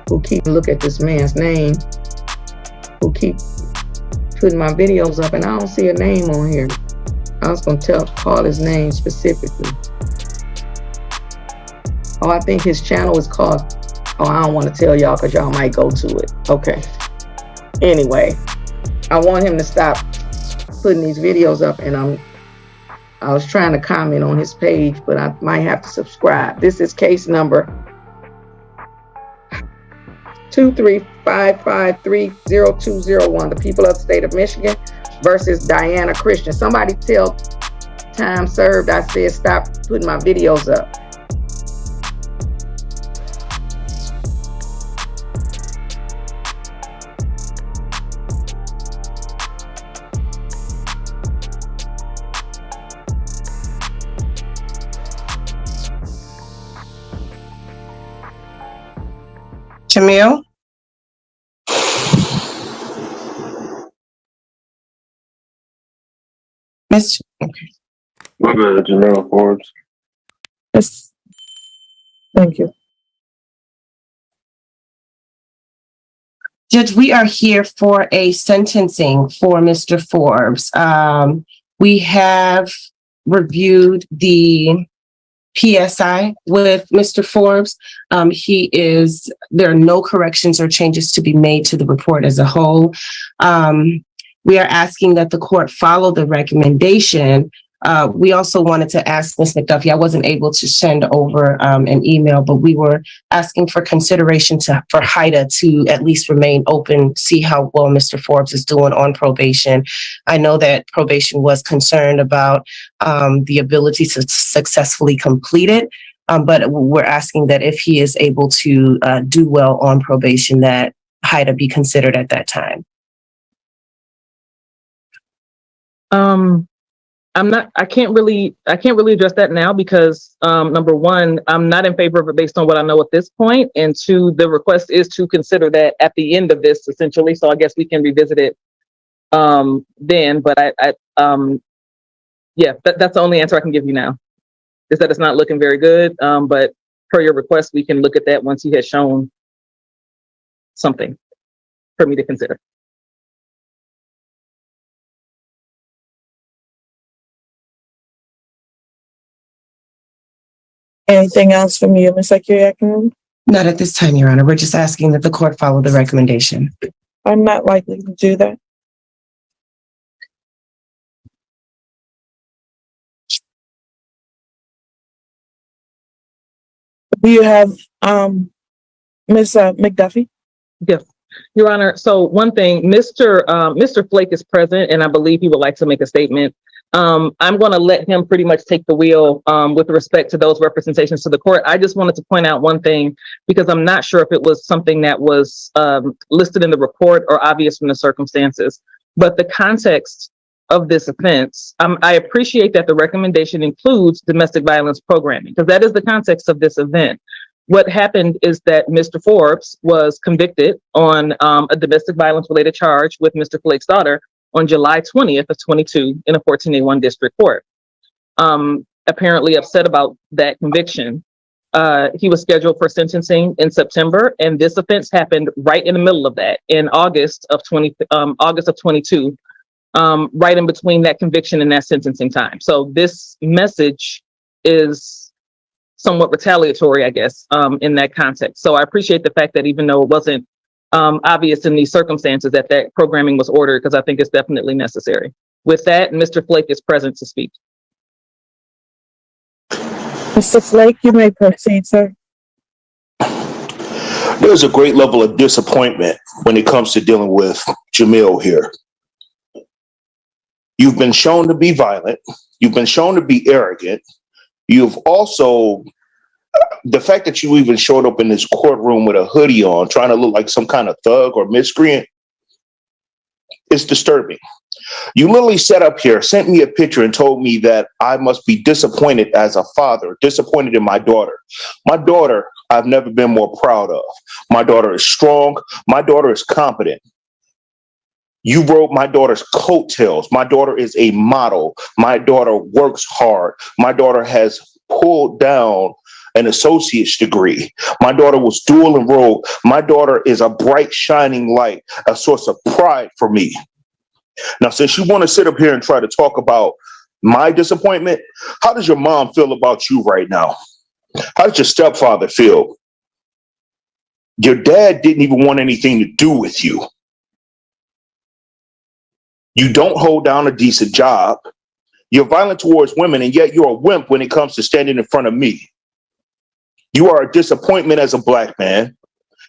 who keep look at this man's name, who keep putting my videos up, and I don't see a name on here. I was going to call his name specifically. Oh, I think his channel is called, oh, I don't want to tell y'all because y'all might go to it. Okay. Anyway, I want him to stop putting these videos up, and I was trying to comment on his page, but I might have to subscribe. This is case number 235530201, the people of the state of Michigan versus Diana Christian. Somebody tell time served I said stop putting my videos up. Jamil? Miss? Okay. My bad, Jamil Forbes. Yes. Thank you. Judge, we are here for a sentencing for Mr. Forbes. We have reviewed the PSI with Mr. Forbes. There are no corrections or changes to be made to the report as a whole. We are asking that the court follow the recommendation. We also wanted to ask Ms. McDuffie, I wasn't able to send over an email, but we were asking for consideration for HIDA to at least remain open, see how well Mr. Forbes is doing on probation. I know that probation was concerned about the ability to successfully complete it, but we're asking that if he is able to do well on probation, that HIDA be considered at that time. I can't really address that now because number one, I'm not in favor of it based on what I know at this point. And two, the request is to consider that at the end of this essentially. So I guess we can revisit it then, but that's the only answer I can give you now, is that it's not looking very good. But per your request, we can look at that once he has shown something for me to consider. Anything else from you, Ms. Akiyakun? Not at this time, Your Honor. We're just asking that the court follow the recommendation. I'm not likely to do that. Do you have Ms. McDuffie? Yes, Your Honor. So one thing, Mr. Flake is present, and I believe he would like to make a statement. I'm going to let him pretty much take the wheel with respect to those representations to the court. I just wanted to point out one thing, because I'm not sure if it was something that was listed in the report or obvious from the circumstances, but the context of this offense, I appreciate that the recommendation includes domestic violence programming, because that is the context of this event. What happened is that Mr. Forbes was convicted on a domestic violence related charge with Mr. Flake's daughter on July 20th of 22 in a 14A1 district court. Apparently upset about that conviction. He was scheduled for sentencing in September, and this offense happened right in the middle of that in August of 22, right in between that conviction and that sentencing time. So this message is somewhat retaliatory, I guess, in that context. So I appreciate the fact that even though it wasn't obvious in these circumstances, that programming was ordered, because I think it's definitely necessary. With that, Mr. Flake is present to speak. Mr. Flake, you may proceed, sir. There's a great level of disappointment when it comes to dealing with Jamil here. You've been shown to be violent. You've been shown to be arrogant. You've also, the fact that you even showed up in this courtroom with a hoodie on, trying to look like some kind of thug or miscreant, is disturbing. You literally sat up here, sent me a picture, and told me that I must be disappointed as a father, disappointed in my daughter. My daughter, I've never been more proud of. My daughter is strong. My daughter is competent. You rode my daughter's coattails. My daughter is a model. My daughter works hard. My daughter has pulled down an associate's degree. My daughter was dual enrolled. My daughter is a bright, shining light, a source of pride for me. Now, since you want to sit up here and try to talk about my disappointment, how does your mom feel about you right now? How does your stepfather feel? Your dad didn't even want anything to do with you. You don't hold down a decent job. You're violent towards women, and yet you're a wimp when it comes to standing in front of me. You are a disappointment as a Black man.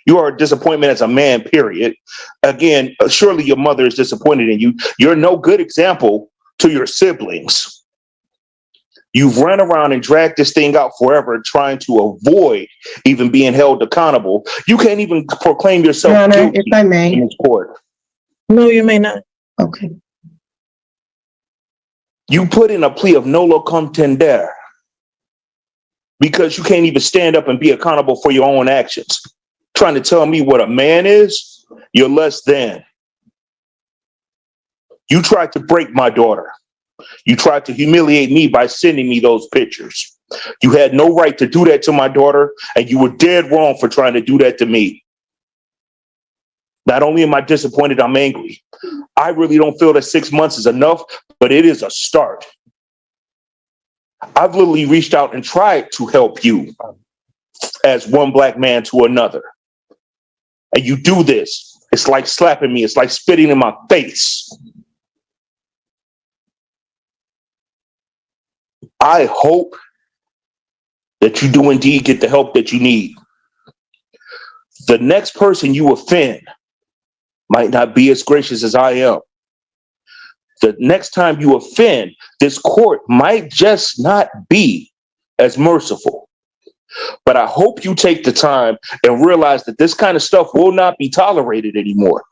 You are a disappointment as a man, period. Again, surely your mother is disappointed in you. You're no good example to your siblings. You've run around and dragged this thing out forever, trying to avoid even being held accountable. You can't even proclaim yourself Your Honor, guilty if I may. in this court. No, you may not. Okay. You put in a plea of nolo contendere because you can't even stand up and be accountable for your own actions. Trying to tell me what a man is, you're less than. You tried to break my daughter. You tried to humiliate me by sending me those pictures. You had no right to do that to my daughter, and you were dead wrong for trying to do that to me. Not only am I disappointed, I'm angry. I really don't feel that 6 months is enough, but it is a start. I've literally reached out and tried to help you as one Black man to another. And you do this. It's like slapping me. It's like spitting in my face. I hope that you do indeed get the help that you need. The next person you offend might not be as gracious as I am. The next time you offend, this court might just not be as merciful. But I hope you take the time and realize that this kind of stuff will not be tolerated anymore.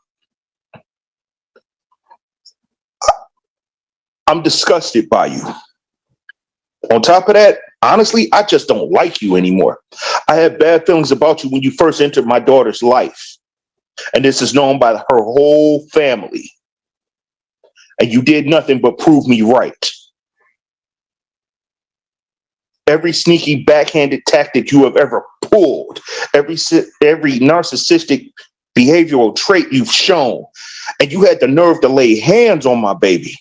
I'm disgusted by you. On top of that, honestly, I just don't like you anymore. I had bad feelings about you when you first entered my daughter's life. And this is known by her whole family. And you did nothing but prove me right. Every sneaky backhanded tactic you have ever pulled, every narcissistic behavioral trait you've shown, and you had the nerve to lay hands on my baby.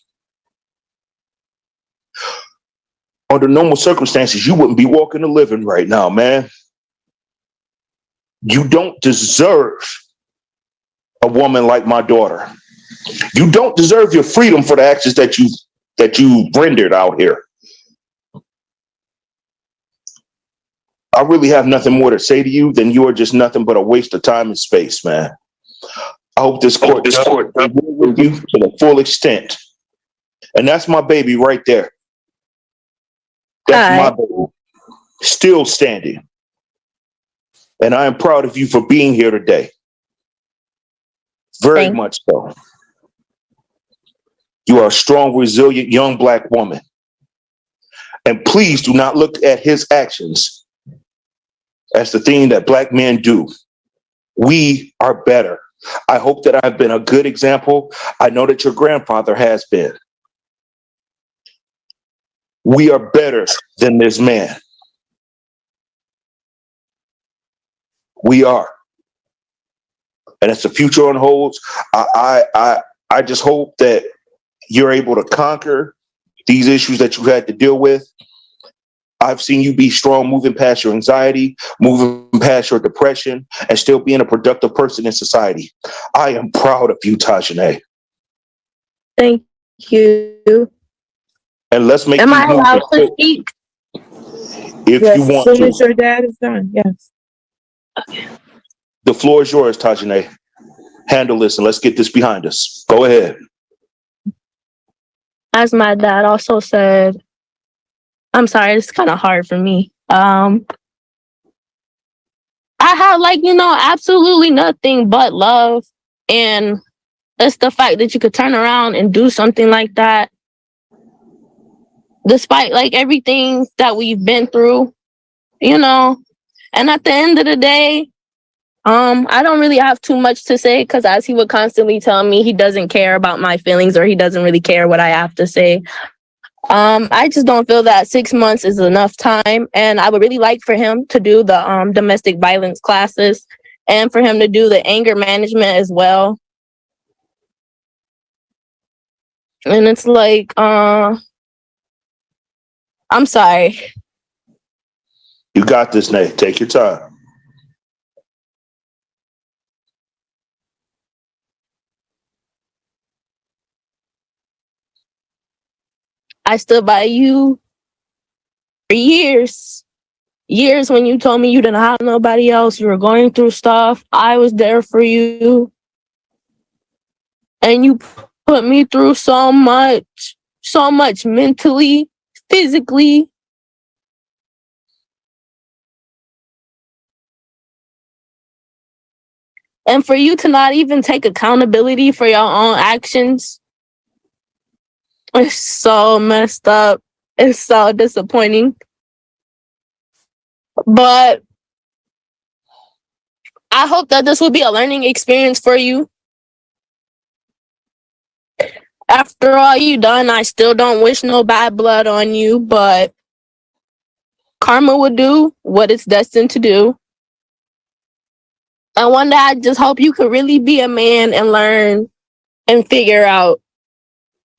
Under normal circumstances, you wouldn't be walking the living right now, man. You don't deserve a woman like my daughter. You don't deserve your freedom for the actions that you rendered out here. I really have nothing more to say to you than you are just nothing but a waste of time and space, man. I hope this court will with you to the full extent. And that's my baby right there. That's my baby. Still standing. And I am proud of you for being here today. Very much so. You are a strong, resilient, young Black woman. And please do not look at his actions as the thing that Black men do. We are better. I hope that I've been a good example. I know that your grandfather has been. We are better than this man. We are. And as the future unfolds, I just hope that you're able to conquer these issues that you had to deal with. I've seen you be strong, moving past your anxiety, moving past your depression, and still being a productive person in society. I am proud of you, Tajane. Thank you. And let's make Am these I moves allowed to speak? if Yes, you as want soon to. as your dad is done. Yes. The floor is yours, Tajane. Handle this and let's get this behind us. Go ahead. As my dad also said, I'm sorry, it's kind of hard for me. I have absolutely nothing but love. And it's the fact that you could turn around and do something like that, despite everything that we've been through, And at the end of the day, I don't really have too much to say because as he would constantly tell me, he doesn't care about my feelings or he doesn't really care what I have to say. I just don't feel that 6 months is enough time, and I would really like for him to do the domestic violence classes and for him to do the anger management as well. And it's like, I'm sorry. You got this, Nate. Take your time. I stood by you for years. Years when you told me you didn't have nobody else, you were going through stuff. I was there for you. And you put me through so much mentally, physically. And for you to not even take accountability for your own actions, it's so messed up. It's so disappointing. But I hope that this will be a learning experience for you. After all you done, I still don't wish no bad blood on you, but karma will do what it's destined to do. And one day I just hope you could really be a man and learn and figure out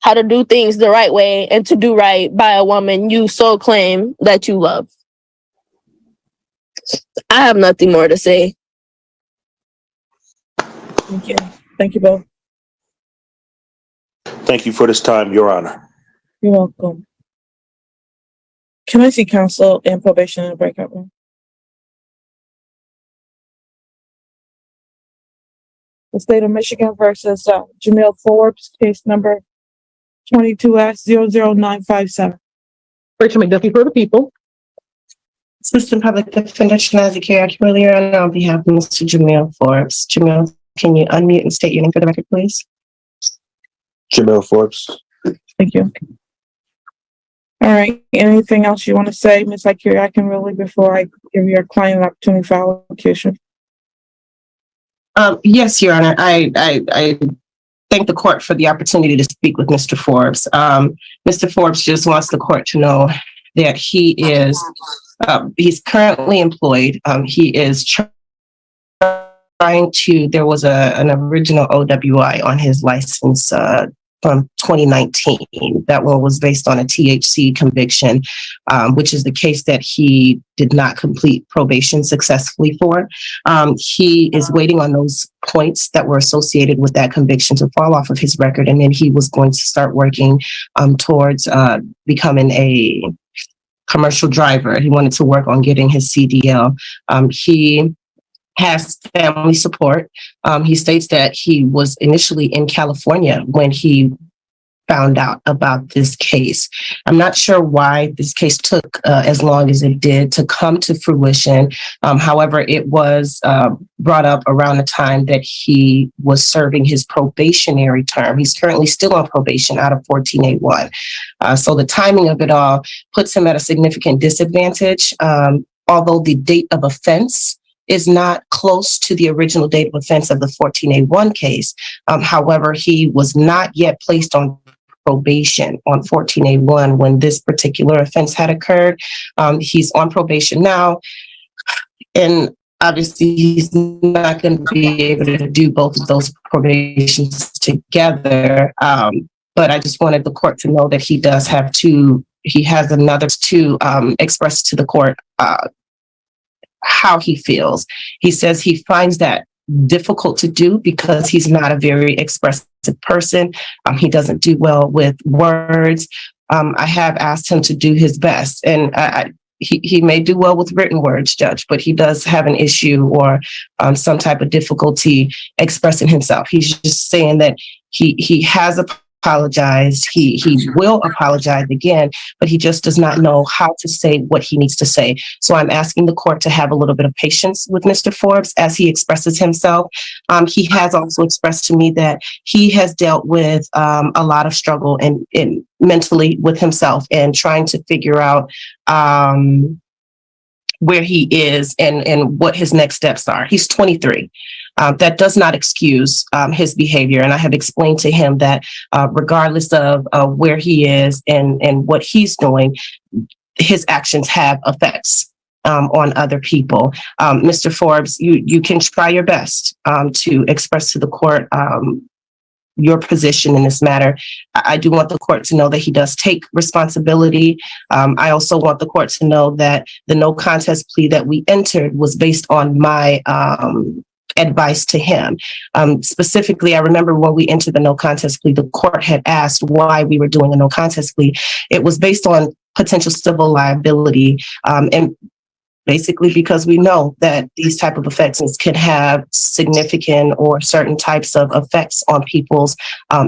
how to do things the right way and to do right by a woman you so claim that you love. I have nothing more to say. Thank you. Thank you both. Thank you for this time, Your Honor. You're welcome. Can I see counsel and probation in the breakout room? The state of Michigan versus Jamil Forbes, case number 22S00957. Rachel McDuffie for the people. Assistant Public Defender Shanazi K. earlier, and on behalf of Mr. Jamil Forbes. Jamil, can you unmute and state your name for the record, please? Jamil Forbes. Thank you. All right. Anything else you want to say, Ms. Akira, I can really before I give your client an opportunity for allocation? Yes, Your Honor. I thank the court for the opportunity to speak with Mr. Forbes. Mr. Forbes just wants the court to know that he is, he's currently employed. He is trying to, there was an original OWI on his license from 2019. That one was based on a THC conviction, which is the case that he did not complete probation successfully for. He is waiting on those points that were associated with that conviction to fall off of his record, and then he was going to start working towards becoming a commercial driver. He wanted to work on getting his CDL. He has family support. He states that he was initially in California when he found out about this case. I'm not sure why this case took as long as it did to come to fruition. However, it was brought up around the time that he was serving his probationary term. He's currently still on probation out of 14A1. So the timing of it all puts him at a significant disadvantage. Although the date of offense is not close to the original date of offense of the 14A1 case. However, he was not yet placed on probation on 14A1 when this particular offense had occurred. He's on probation now, and obviously he's not going to be able to do both of those probations together. But I just wanted the court to know that he does have to, he has another to express to the court how he feels. He says he finds that difficult to do because he's not a very expressive person. He doesn't do well with words. I have asked him to do his best, and he may do well with written words, Judge, but he does have an issue or some type of difficulty expressing himself. He's just saying that he has apologized. He will apologize again, but he just does not know how to say what he needs to say. So I'm asking the court to have a little bit of patience with Mr. Forbes as he expresses himself. He has also expressed to me that he has dealt with a lot of struggle and mentally with himself and trying to figure out where he is and what his next steps are. He's 23. That does not excuse his behavior. And I have explained to him that regardless of where he is and what he's doing, his actions have effects on other people. Mr. Forbes, you can try your best to express to the court your position in this matter. I do want the court to know that he does take responsibility. I also want the court to know that the no contest plea that we entered was based on my advice to him. Specifically, I remember when we entered the no contest plea, the court had asked why we were doing a no contest plea. It was based on potential civil liability, and basically because we know that these type of offenses can have significant or certain types of effects on people's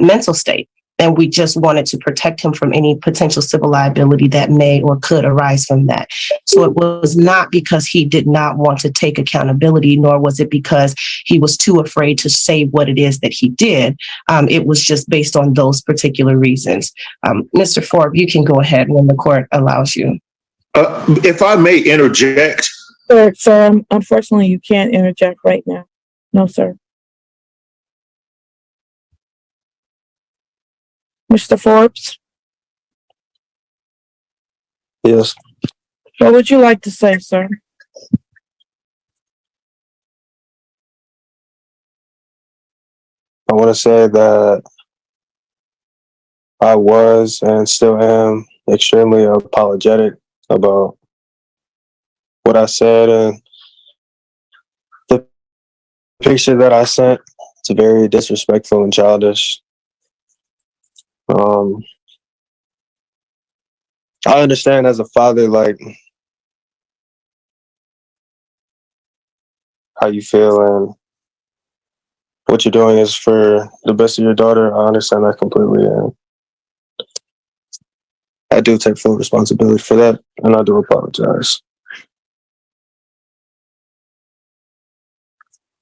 mental state. And we just wanted to protect him from any potential civil liability that may or could arise from that. So it was not because he did not want to take accountability, nor was it because he was too afraid to say what it is that he did. It was just based on those particular reasons. Mr. Forbes, you can go ahead when the court allows you. If I may interject. Sir, unfortunately, you can't interject right now. No, sir. Mr. Forbes, Yes. what would you like to say, sir? I want to say that I was and still am extremely apologetic about what I said, and the picture that I sent. It's very disrespectful and childish. I understand as a father, like, how you feel and what you're doing is for the best of your daughter. I understand that completely, and I do take full responsibility for that, and I do apologize.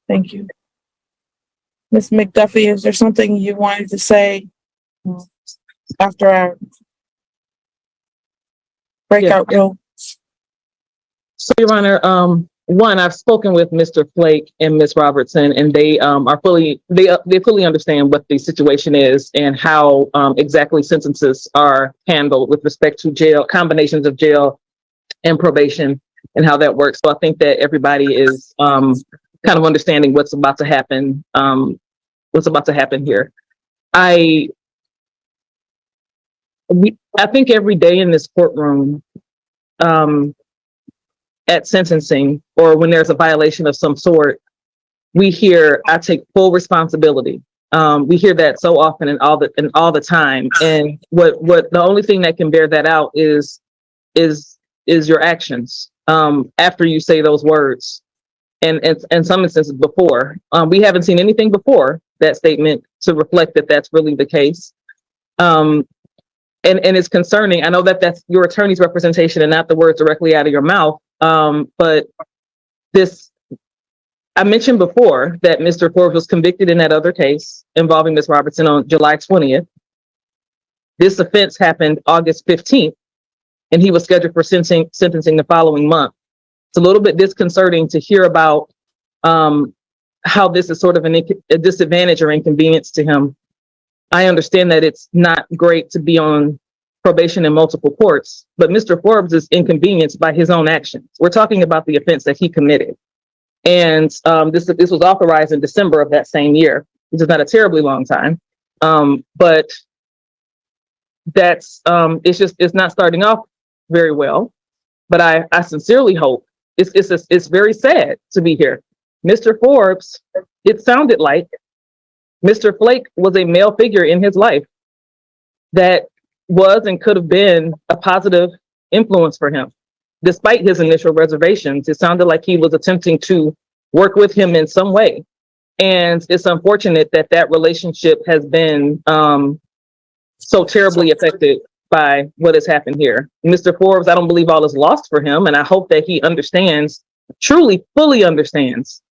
Thank you. Ms. McDuffie, is there something you wanted to say after our breakout room? So, Your Honor, one, I've spoken with Mr. Flake and Ms. Robertson, and they they fully understand what the situation is and how exactly sentences are handled with respect to jail, combinations of jail and probation, and how that works. So I think that everybody is kind of understanding what's about to happen. Here. I think every day in this courtroom, at sentencing or when there's a violation of some sort, we hear, "I take full responsibility." We hear that so often and all the time. And what the only thing that can bear that out is your actions after you say those words. And in some instances before, we haven't seen anything before that statement to reflect that that's really the case. And it's concerning. I know that that's your attorney's representation and not the words directly out of your mouth. But I mentioned before that Mr. Forbes was convicted in that other case involving Ms. Robertson on July 20th. This offense happened August 15th, and he was scheduled for sentencing the following month. It's a little bit disconcerting to hear about how this is sort of a disadvantage or inconvenience to him. I understand that it's not great to be on probation in multiple courts, but Mr. Forbes is inconvenienced by his own actions. We're talking about the offense that he committed. And this was authorized in December of that same year, which is not a terribly long time. But that's it's not starting off very well. But I sincerely hope it's very sad to be here. Mr. Forbes, it sounded like Mr. Flake was a male figure in his life that was and could have been a positive influence for him. Despite his initial reservations, it sounded like he was attempting to work with him in some way. And it's unfortunate that that relationship has been so terribly affected by what has happened here. Mr. Forbes, I don't believe all is lost for him. And I hope that he understands, truly, fully understands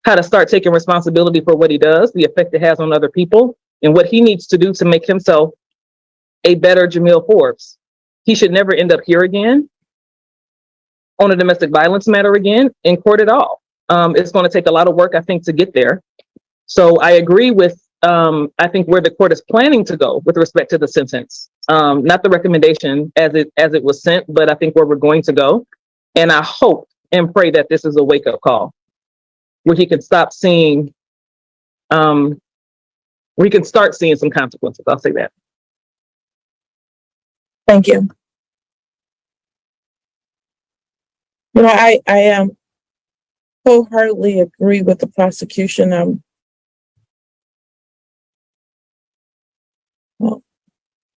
how to start taking responsibility for what he does, the effect it has on other people, and what he needs to do to make himself a better Jamil Forbes. He should never end up here again on a domestic violence matter again in court at all. It's going to take a lot of work, I think, to get there. So I agree with, I think, where the court is planning to go with respect to the sentence. Not the recommendation as it was sent, but I think where we're going to go. And I hope and pray that this is a wake-up call where he can stop seeing, where he can start seeing some consequences. I'll say that. Thank you. You know, I am wholeheartedly agree with the prosecution. I'm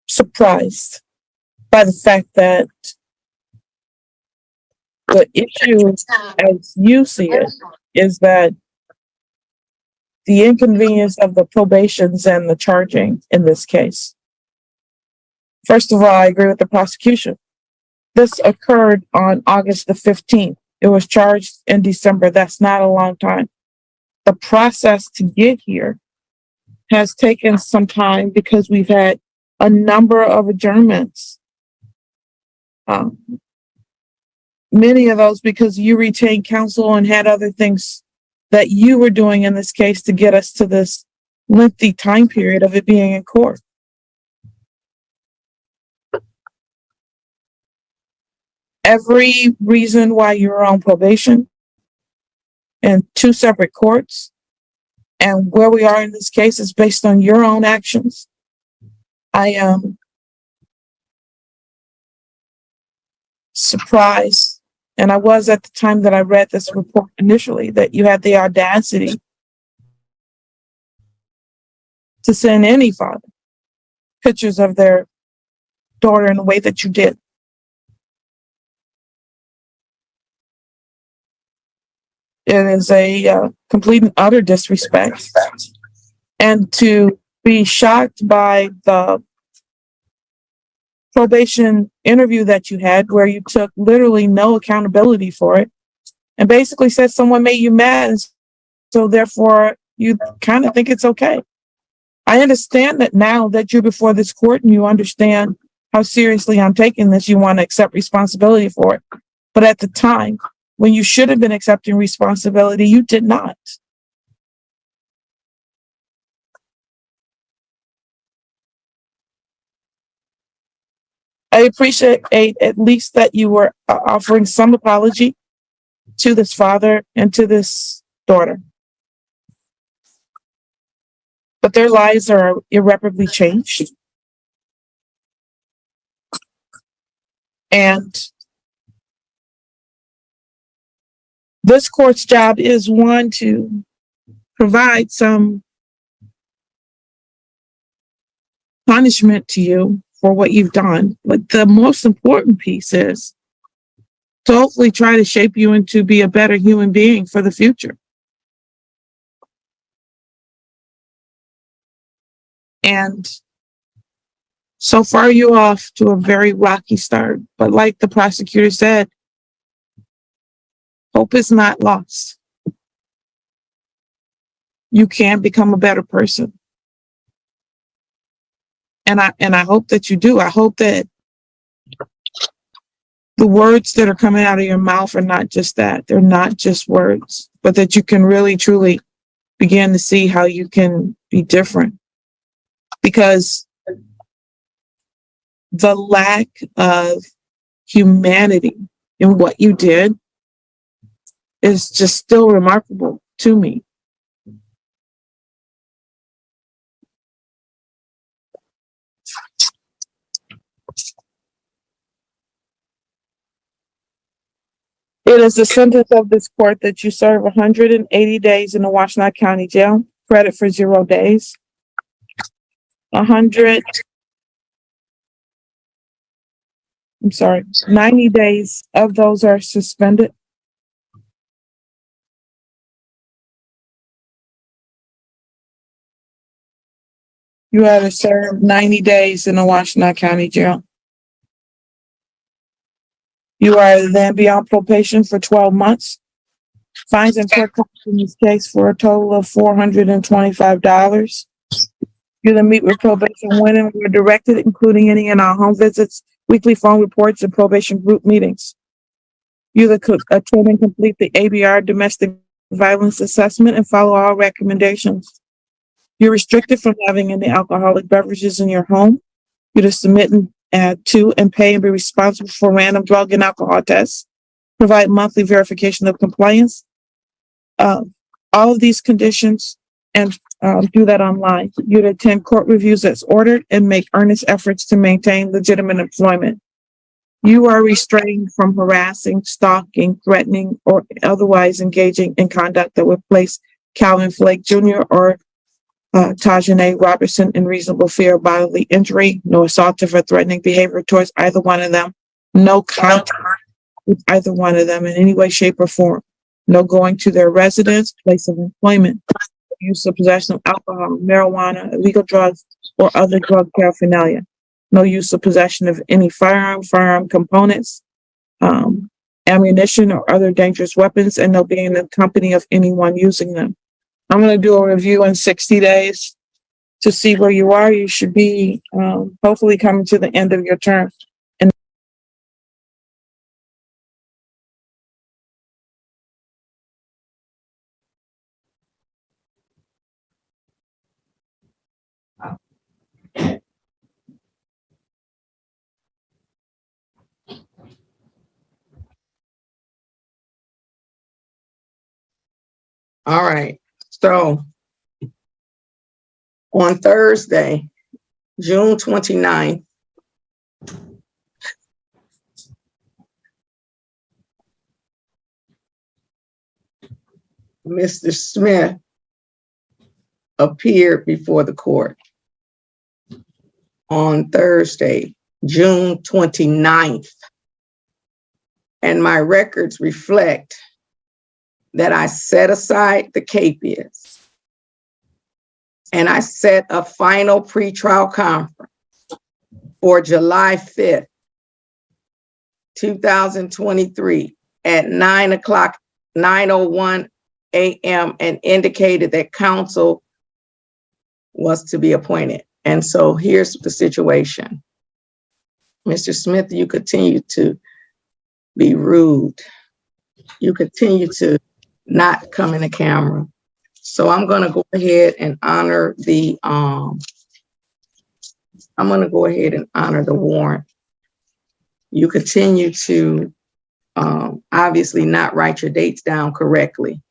surprised by the fact that the issue, as you see it, is that the inconvenience of the probations and the charging in this case. First of all, I agree with the prosecution. This occurred on August the 15th. It was charged in December. That's not a long time. The process to get here has taken some time because we've had a number of adjournments. Many of those because you retained counsel and had other things that you were doing in this case to get us to this lengthy time period of it being in court. Every reason why you're on probation in two separate courts and where we are in this case is based on your own actions. I am surprised, and I was at the time that I read this report initially, that you had the audacity to send any father pictures of their daughter in the way that you did. It is a complete and utter disrespect. And to be shocked by the probation interview that you had, where you took literally no accountability for it, and basically said someone made you mad, and so therefore you kind of think it's okay. I understand that now that you're before this court and you understand how seriously I'm taking this, you want to accept responsibility for it. But at the time, when you should have been accepting responsibility, you did not. I appreciate at least that you were offering some apology to this father and to this daughter. But their lives are irreparably changed. And this court's job is, one, to provide some punishment to you for what you've done. But the most important piece is to hopefully try to shape you into be a better human being for the future. And so far you're off to a very rocky start. But like the prosecutor said, hope is not lost. You can become a better person. And I hope that you do. I hope that the words that are coming out of your mouth are not just that. They're not just words, but that you can really, truly begin to see how you can be different. Because the lack of humanity in what you did is just still remarkable to me. It is the sentence of this court that you serve 180 days in the Washtenaw County Jail, credit for 0 days. 90 days of those are suspended. You are to serve 90 days in the Washtenaw County Jail. You are to then be on probation for 12 months. Fines and court costs in this case for a total of $425. You're to meet with probation when and where directed, including any and all home visits, weekly phone reports, and probation group meetings. You're to attend and complete the ABR domestic violence assessment and follow all recommendations. You're restricted from having any alcoholic beverages in your home. You're to submit to and pay and be responsible for random drug and alcohol tests. Provide monthly verification of compliance. All of these conditions, and do that online. You'd attend court reviews as ordered and make earnest efforts to maintain legitimate employment. You are restrained from harassing, stalking, threatening, or otherwise engaging in conduct that would place Calvin Flake Jr. or Tajane Robertson in reasonable fear of bodily injury. No assaultive or threatening behavior towards either one of them. No contact with either one of them in any way, shape, or form. No going to their residence, place of employment. Use or possession of alcohol, marijuana, illegal drugs, or other drug paraphernalia. No use or possession of any firearm components, ammunition, or other dangerous weapons, and no being in the company of anyone using them. I'm going to do a review in 60 days to see where you are. You should be hopefully coming to the end of your term. All right. So on Thursday, June 29th, Mr. Smith appeared before the court. On Thursday, June 29th. And my records reflect that I set aside the capias and I set a final pretrial conference for July 5th, 2023 at 9:01 a.m. and indicated that counsel was to be appointed. And so here's the situation. Mr. Smith, you continue to be rude. You continue to not come in the camera. So I'm going to go ahead and honor the warrant. You continue to obviously not write your dates down correctly.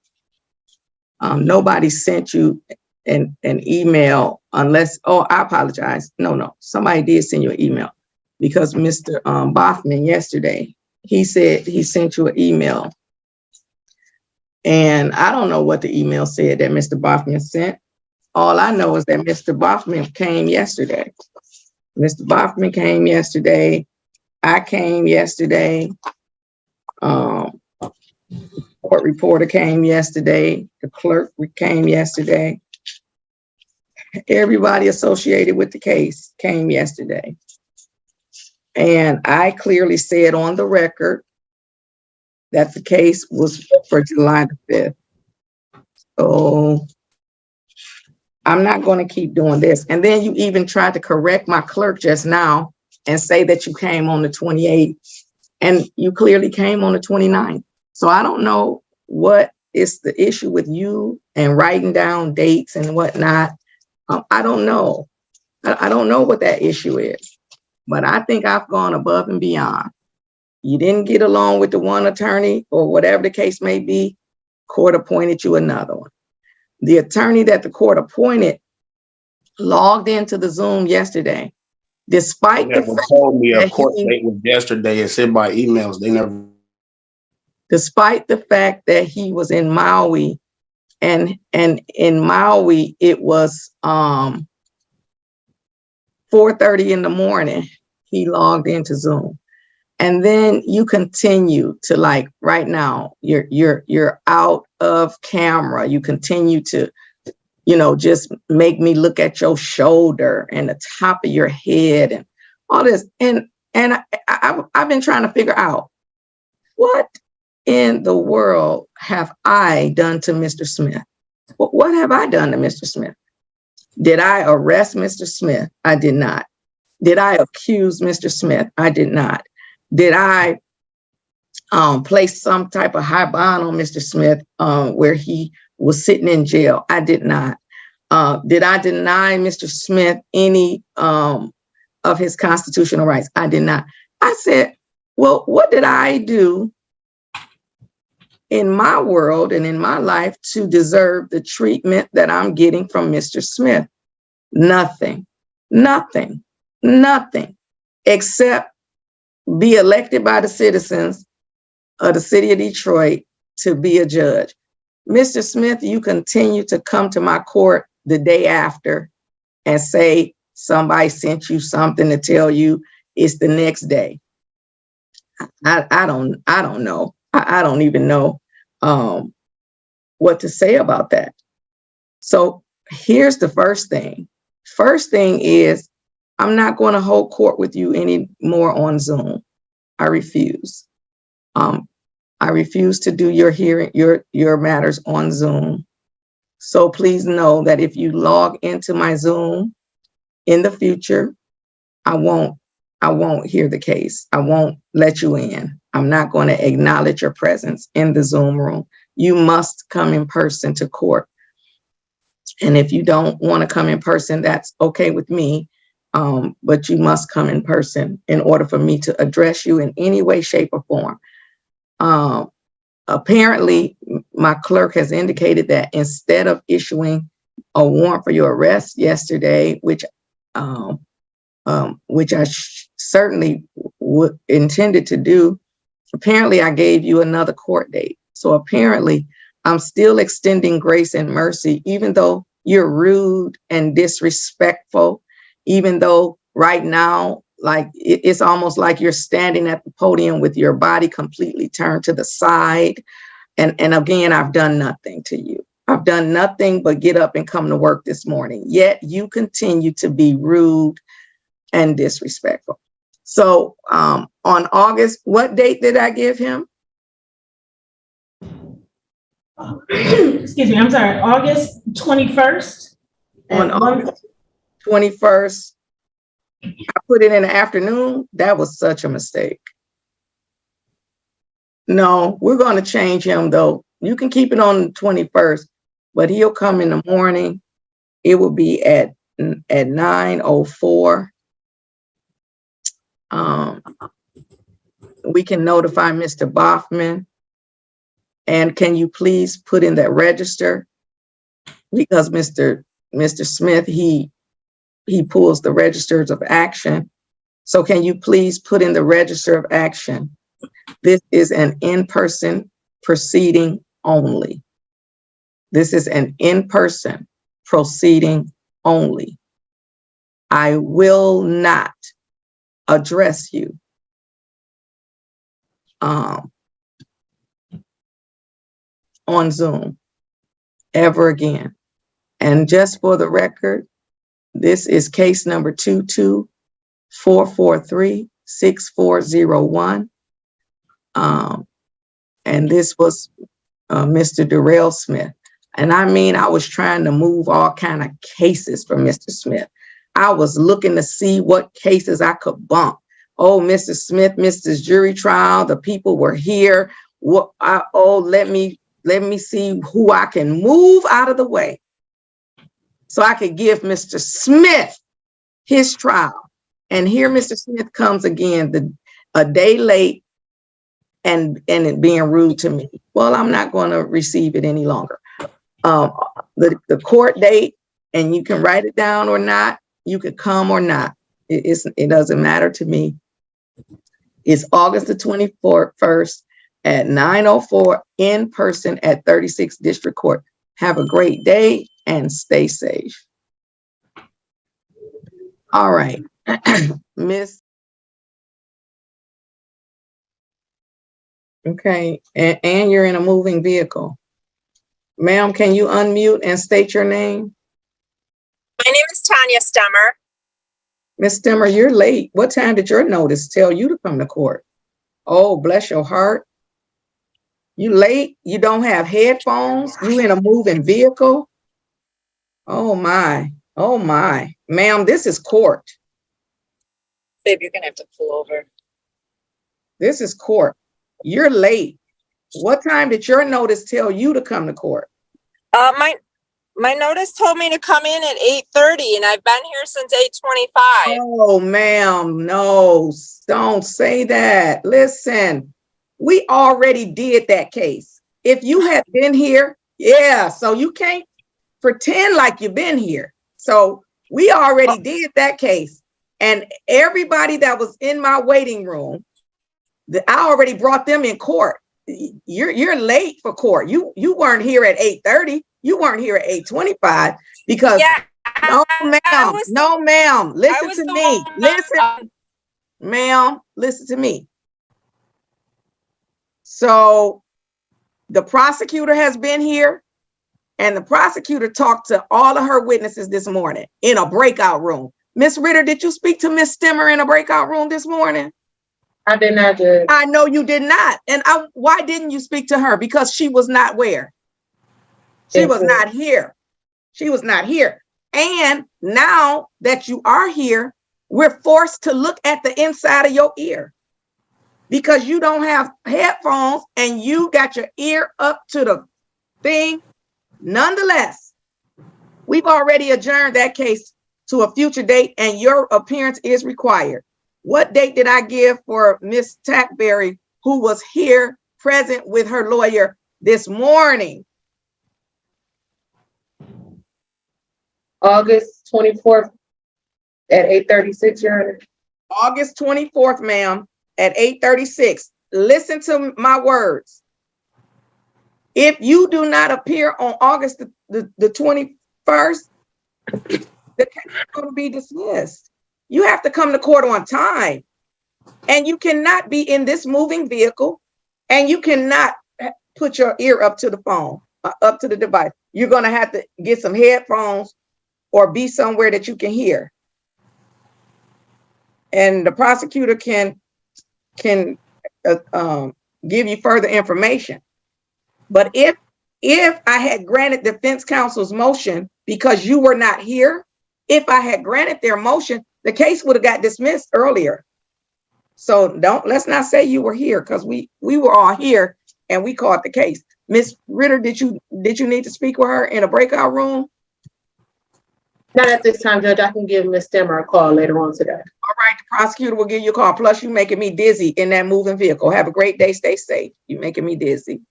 Nobody sent you an email unless, oh, I apologize. No, somebody did send you an email because Mr. Boffman yesterday, he said he sent you an email. And I don't know what the email said that Mr. Boffman sent. All I know is that Mr. Boffman came yesterday. Mr. Boffman came yesterday. I came yesterday. Court reporter came yesterday. The clerk came yesterday. Everybody associated with the case came yesterday. And I clearly said on the record that the case was for July the 5th. So I'm not going to keep doing this. And then you even tried to correct my clerk just now and say that you came on the 28th and you clearly came on the 29th. So I don't know what is the issue with you and writing down dates and whatnot. I don't know. I don't know what that issue is, but I think I've gone above and beyond. You didn't get along with the one attorney or whatever the case may be, court appointed you another one. The attorney that the court appointed logged into the Zoom yesterday, despite They never told me a court date was yesterday. It said by emails. They never. Despite the fact that he was in Maui, and in Maui it was 4:30 in the morning, he logged into Zoom. And then you continue to, like, right now, you're out of camera. You continue to, just make me look at your shoulder and the top of your head and all this. And I've been trying to figure out, what in the world have I done to Mr. Smith? What have I done to Mr. Smith? Did I arrest Mr. Smith? I did not. Did I accuse Mr. Smith? I did not. Did I placed some type of high bond on Mr. Smith where he was sitting in jail. I did not. Did I deny Mr. Smith any of his constitutional rights? I did not. I said, well, what did I do in my world and in my life to deserve the treatment that I'm getting from Mr. Smith? Nothing, nothing, nothing, except be elected by the citizens of the city of Detroit to be a judge. Mr. Smith, you continue to come to my court the day after and say somebody sent you something to tell you it's the next day. I don't know. I don't even know what to say about that. So here's the first thing. First thing is, I'm not going to hold court with you anymore on Zoom. I refuse. I refuse to do your hearing, your matters on Zoom. So please know that if you log into my Zoom in the future, I won't hear the case. I won't let you in. I'm not going to acknowledge your presence in the Zoom room. You must come in person to court. And if you don't want to come in person, that's okay with me. But you must come in person in order for me to address you in any way, shape, or form. Apparently, my clerk has indicated that instead of issuing a warrant for your arrest yesterday, which I certainly intended to do, apparently I gave you another court date. So apparently I'm still extending grace and mercy, even though you're rude and disrespectful, even though right now, like it's almost like you're standing at the podium with your body completely turned to the side. And again, I've done nothing to you. I've done nothing but get up and come to work this morning. Yet you continue to be rude and disrespectful. So on August, what date did I give him? Excuse me, I'm sorry, August 21st. On August 21st, I put it in the afternoon. That was such a mistake. No, we're going to change him though. You can keep it on the 21st, but he'll come in the morning. It will be at 9:04. We can notify Mr. Boffman. And can you please put in that register? Because Mr. Smith, he pulls the registers of action. So can you please put in the register of action? This is an in-person proceeding only. This is an in-person proceeding only. I will not address you on Zoom ever again. And just for the record, this is case number 22443-6401. And this was Mr. Darrell Smith. And I mean, I was trying to move all kind of cases for Mr. Smith. I was looking to see what cases I could bump. Oh, Mr. Smith missed his jury trial. The people were here. Let me see who I can move out of the way so I could give Mr. Smith his trial. And here Mr. Smith comes again, a day late and it being rude to me. Well, I'm not going to receive it any longer. The court date, and you can write it down or not. You could come or not. It doesn't matter to me. It's August the 21st at 9:04 in person at 36th District Court. Have a great day and stay safe. All right, Miss. Okay, and you're in a moving vehicle. Ma'am, can you unmute and state your name? My name is Tanya Stemmer. Miss Stemmer, you're late. What time did your notice tell you to come to court? Oh, bless your heart. You late? You don't have headphones? You in a moving vehicle? Oh my. Oh my. Ma'am, this is court. Babe, you're gonna have to pull over. This is court. You're late. What time did your notice tell you to come to court? My notice told me to come in at 8:30 and I've been here since 8:25. Oh, ma'am, no, don't say that. Listen, we already did that case. If you had been here, yeah, so you can't pretend like you've been here. So we already did that case. And everybody that was in my waiting room, I already brought them in court. You're late for court. You weren't here at 8:30. You weren't here at 8:25 because no, ma'am. Listen to me. Listen, ma'am. Listen to me. So the prosecutor has been here, and the prosecutor talked to all of her witnesses this morning in a breakout room. Miss Ritter, did you speak to Miss Stemmer in a breakout room this morning? I did not, Judge. I know you did not. And why didn't you speak to her? Because she was not where? She was not here. She was not here. And now that you are here, we're forced to look at the inside of your ear because you don't have headphones and you got your ear up to the thing. Nonetheless, we've already adjourned that case to a future date and your appearance is required. What date did I give for Miss Tackberry, who was here present with her lawyer this morning? August 24th at 8:36, Your Honor. August 24th, ma'am, at 8:36. Listen to my words. If you do not appear on August the 21st, the case is going to be dismissed. You have to come to court on time. And you cannot be in this moving vehicle and you cannot put your ear up to the phone, up to the device. You're going to have to get some headphones or be somewhere that you can hear. And the prosecutor can give you further information. But if I had granted defense counsel's motion because you were not here, if I had granted their motion, the case would have got dismissed earlier. So let's not say you were here because we were all here and we caught the case. Miss Ritter, did you need to speak with her in a breakout room? Not at this time, Judge. I can give Ms. Stemmer a call later on today. All right, the prosecutor will give you a call. Plus, you making me dizzy in that moving vehicle. Have a great day. Stay safe. You're making me dizzy.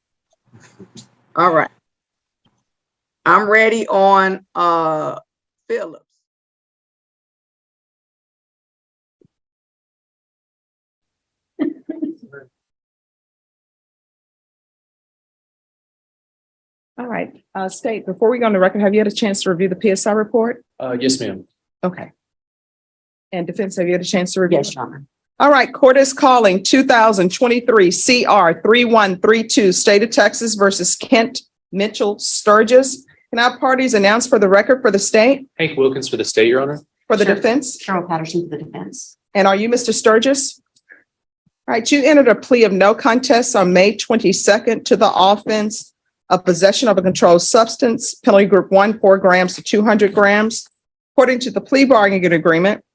All right. I'm ready on Phillips. All right, State, before we go on the record, have you had a chance to review the PSI report? Yes, ma'am. Okay. And defense, have you had a chance to review? Yes, Your Honor. All right, court is calling 2023 CR 3132, State of Texas versus Kent Mitchell Sturgis. Can our parties announce for the record for the state? Hank Wilkins for the state, Your Honor. For the Sure. defense? Carol Patterson for the defense. And are you Mr. Sturgis? All right, you entered a plea of no contest on May 22nd to the offense of possession of a controlled substance, penalty group 1, 4 grams to 200 grams. According to the plea bargaining agreement,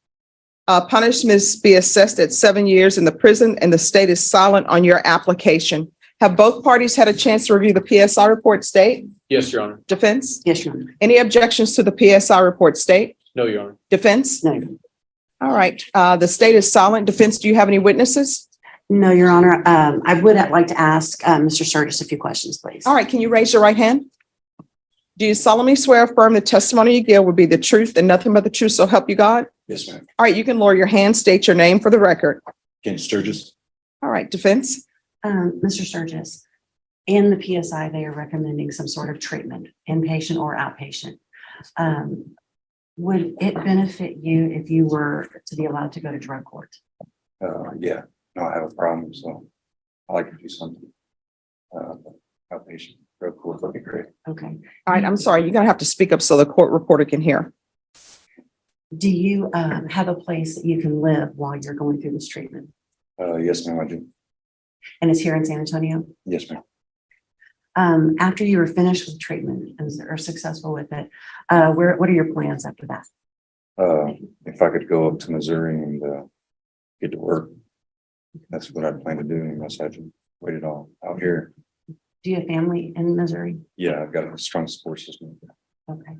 punishment is be assessed at 7 years in the prison and the state is silent on your application. Have both parties had a chance to review the PSI report, state? Yes, Your Honor. Defense? Yes, Your Honor. Any objections to the PSI report, state? No, Your Honor. Defense? No, Your Honor. All right, the state is silent. Defense, do you have any witnesses? No, Your Honor. I would like to ask Mr. Sturgis a few questions, please. All right, can you raise your right hand? Do you solemnly swear or affirm the testimony you give will be the truth and nothing but the truth, so help you God? Yes, ma'am. All right, you can lower your hand, state your name for the record. Ken Sturgis. All right, defense? Mr. Sturgis, in the PSI, they are recommending some sort of treatment, inpatient or outpatient. Would it benefit you if you were to be allowed to go to drug court? Yeah, no, I have a problem, so I like to do something. Outpatient drug court would be great. Okay. All right, I'm sorry, you're gonna have to speak up so the court reporter can hear. Do you have a place that you can live while you're going through this treatment? Yes, ma'am, I do. And it's here in San Antonio? Yes, ma'am. After you are finished with treatment and are successful with it, what are your plans after that? If I could go up to Missouri and get to work, that's what I plan to do in my surgery. wait it all out here. Do you have family in Missouri? Yeah, I've got a strong support system. Okay.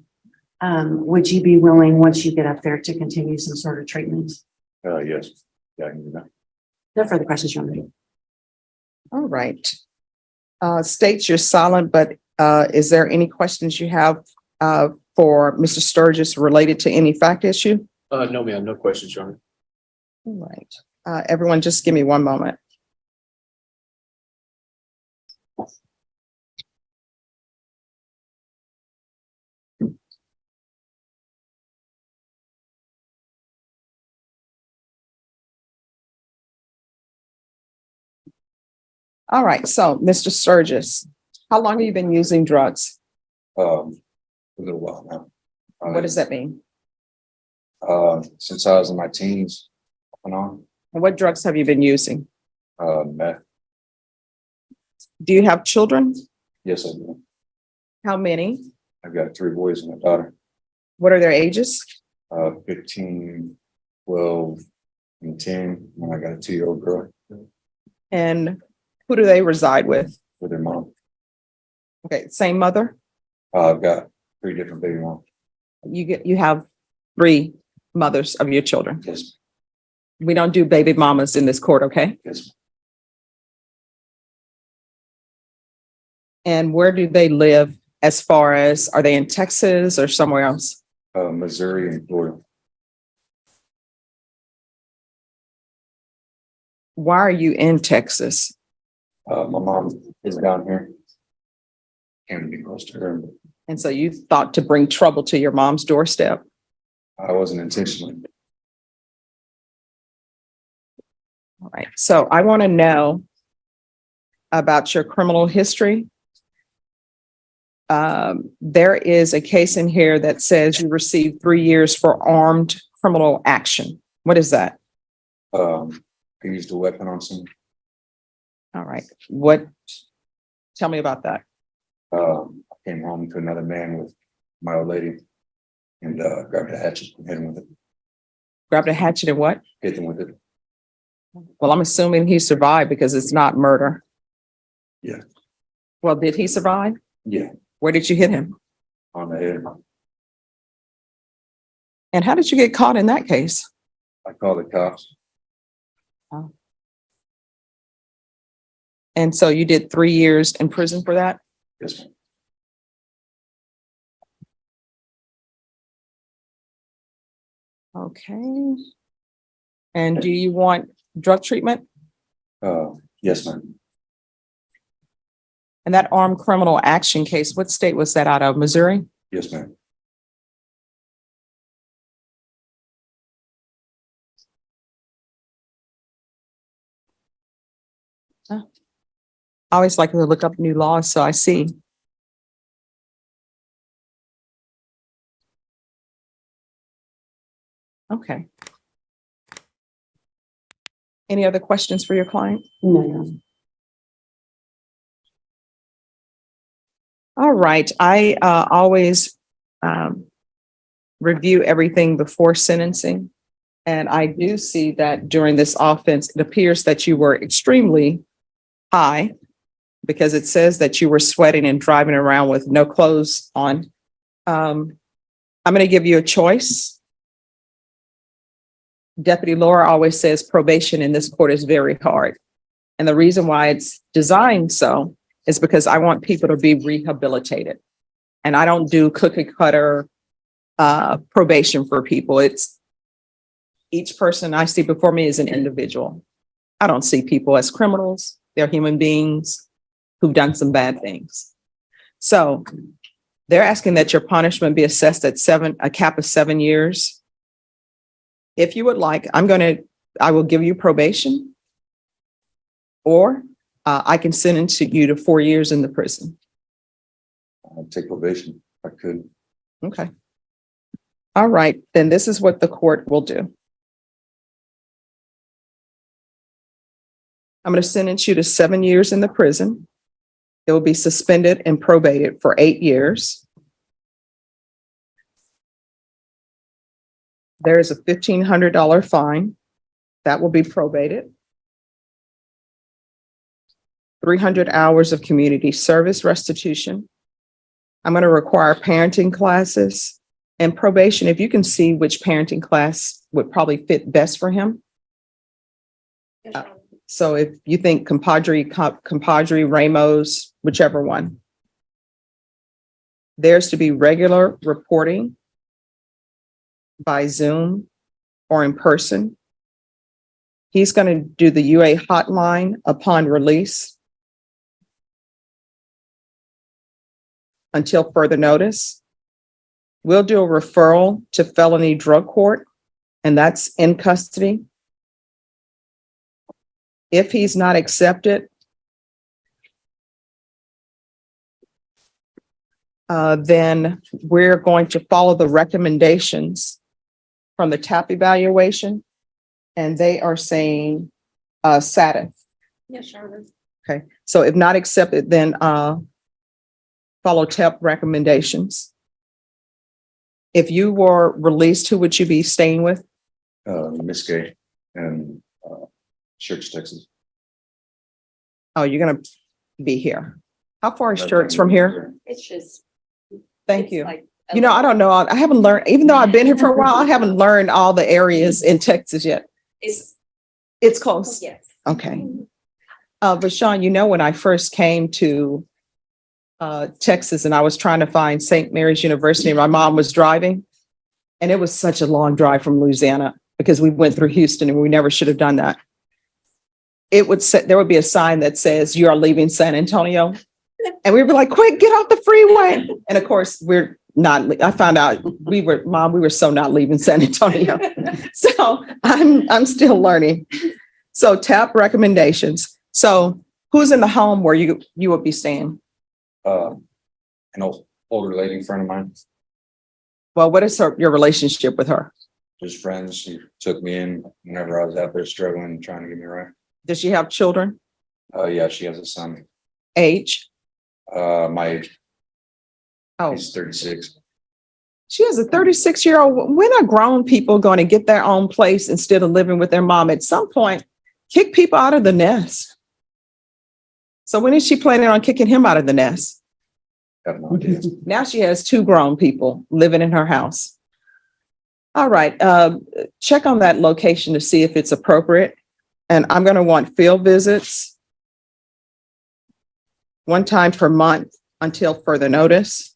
Would you be willing, once you get up there, to continue some sort of treatment? Yes. Yeah, I can do that. No further questions, Your Honor. All right. States you're silent, but is there any questions you have for Mr. Sturgis related to any fact issue? No, ma'am, no questions, Your Honor. All right. Everyone, just give me one moment. All right. So, Mr. Sturgis, how long have you been using drugs? A little while now. What does that mean? Since I was in my teens, off and on, And what drugs have you been using? meth. Do you have children? Yes, I do. How many? I've got 3 boys and a daughter. What are their ages? 15, 12, and 10. And I got a 2-year-old girl And who do they reside with? with her mom. Okay, same mother? I've got 3 different baby moms. You have 3 mothers of your children. Yes, We don't do baby mamas in this court, okay? yes. And where do they live as far as, are they in Texas or somewhere else? Missouri and Florida. Why are you in Texas? My mom is down here. Can't be close to her. And so you thought to bring trouble to your mom's doorstep? I wasn't intentionally. All right. So I want to know about your criminal history. There is a case in here that says you received 3 years for armed criminal action. What is that? I used a weapon on someone. All right. Tell me about that. I came home to another man with my old lady and grabbed a hatchet and hit him with it. Grabbed a hatchet and what? Hit him with it. Well, I'm assuming he survived because it's not murder. Yeah. Well, did he survive? Yeah, Where did you hit him? on the head. And how did you get caught in that case? I called the cops. And so you did 3 years in prison for that? Yes, ma'am. Okay. And do you want drug treatment? Yes, ma'am. And that armed criminal action case, what state was that out of? Missouri? Yes, ma'am. I always like to look up new laws, so I see. Okay. Any other questions for your client? No, Your Honor. All right. I always review everything before sentencing. And I do see that during this offense, it appears that you were extremely high because it says that you were sweating and driving around with no clothes on. I'm going to give you a choice. Deputy Laura always says probation in this court is very hard. And the reason why it's designed so is because I want people to be rehabilitated. And I don't do cookie cutter probation for people. It's each person I see before me is an individual. I don't see people as criminals. They're human beings who've done some bad things. So they're asking that your punishment be assessed at a cap of 7 years. If you would like, I will give you probation, or I can sentence you to 4 years in the prison. I'll take probation if I could. Okay. All right, then this is what the court will do. I'm going to sentence you to 7 years in the prison. It will be suspended and probated for 8 years. There is a $1,500 fine that will be probated. 300 hours of community service restitution. I'm going to require parenting classes and probation. If you can see which parenting class would probably fit best for him. So if you think compadre, Ramos, whichever one. There's to be regular reporting by Zoom or in person. He's going to do the UA hotline upon release until further notice. We'll do a referral to felony drug court, and that's in custody. If he's not accepted, then we're going to follow the recommendations from the TAP evaluation, and they are saying SATIF. Yes, Charlotte. Okay, so if not accepted, then follow TAP recommendations. If you were released, who would you be staying with? Miss Gay and Church, Texas. Oh, you're gonna be here. How far is Church from here? It's just. Thank it's you. like You know, I don't know. I haven't learned, even though I've been here for a while, I haven't learned all the areas in Texas yet. It's close. Yes. Okay. But Sean, you know, when I first came to Texas and I was trying to find St. Mary's University, my mom was driving, and it was such a long drive from Louisiana because we went through Houston and we never should have done that. It would say, there would be a sign that says, "You are leaving San Antonio." And we'd be like, "Quick, get off the freeway." And of course, we're not, I found out we were so not leaving San Antonio. So I'm still learning. So TAP recommendations. So who's in the home where you would be staying? An older lady friend of mine, Well, what is your relationship with her? just friends. She took me in whenever I was out there struggling, trying to get me right. Does she have children? Yeah, she has a son, Age? my age. Oh, He's 36. she has a 36-year-old. When are grown people going to get their own place instead of living with their mom? At some point, kick people out of the nest. So when is she planning on kicking him out of the nest? Have no idea. Now she has 2 grown people living in her house. All right, check on that location to see if it's appropriate. And I'm going to want field visits 1 time per month until further notice.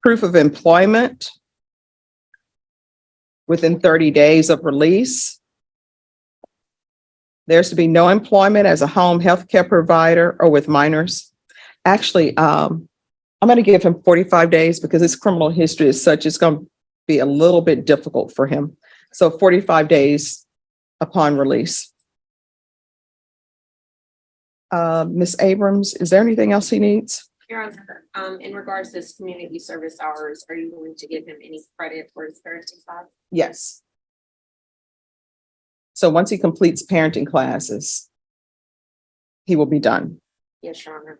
Proof of employment within 30 days of release. There's to be no employment as a home health care provider or with minors. Actually, I'm going to give him 45 days because his criminal history is such, it's going to be a little bit difficult for him. So 45 days upon release. Ms. Abrams, is there anything else he needs? Your Honor, in regards to his community service hours, are you going to give him any credit for his parenting class? Yes. So once he completes parenting classes, he will be done. Yes, Your Honor.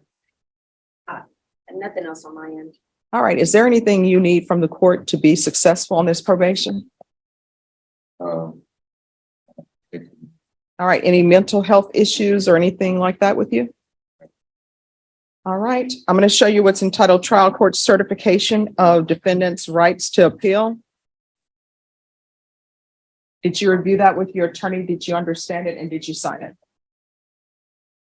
And nothing else on my end. All right. Is there anything you need from the court to be successful on this probation? All right. Any mental health issues or anything like that with you? All right. I'm going to show you what's entitled Trial Court Certification of Defendant's Rights to Appeal. Did you review that with your attorney? Did you understand it and did you sign it?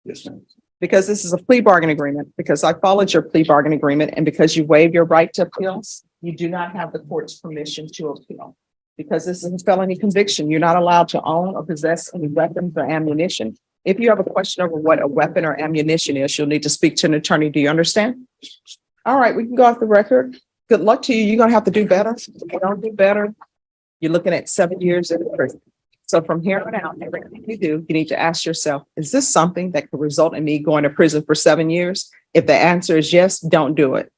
Yes, ma'am. Because this is a plea bargain agreement, because I followed your plea bargain agreement and because you waive your right to appeals, you do not have the court's permission to appeal. Because this is a felony conviction, you're not allowed to own or possess any weapons or ammunition. If you have a question over what a weapon or ammunition is, you'll need to speak to an attorney. Do you understand? All right, we can go off the record. Good luck to you. You're going to have to do better. If you don't do better, you're looking at 7 years in prison. So from here on out, everything you do, you need to ask yourself, is this something that could result in me going to prison for 7 years? If the answer is yes, don't do it.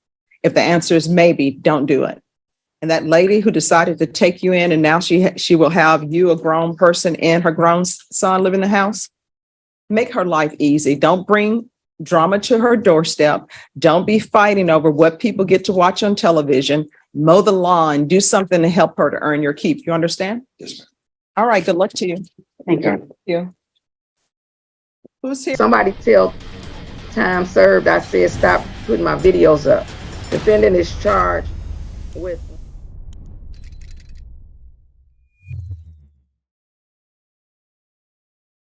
If the answer is maybe, don't do it. And that lady who decided to take you in and now she will have you, a grown person, and her grown son live in the house, make her life easy. Don't bring drama to her doorstep. Don't be fighting over what people get to watch on television. Mow the lawn, do something to help her to earn your keep. You understand? Yes, ma'am. All right, good luck to you. Thank you. Thank you. Who's here? Somebody tell time served, I said stop putting my videos up. Defendant is charged with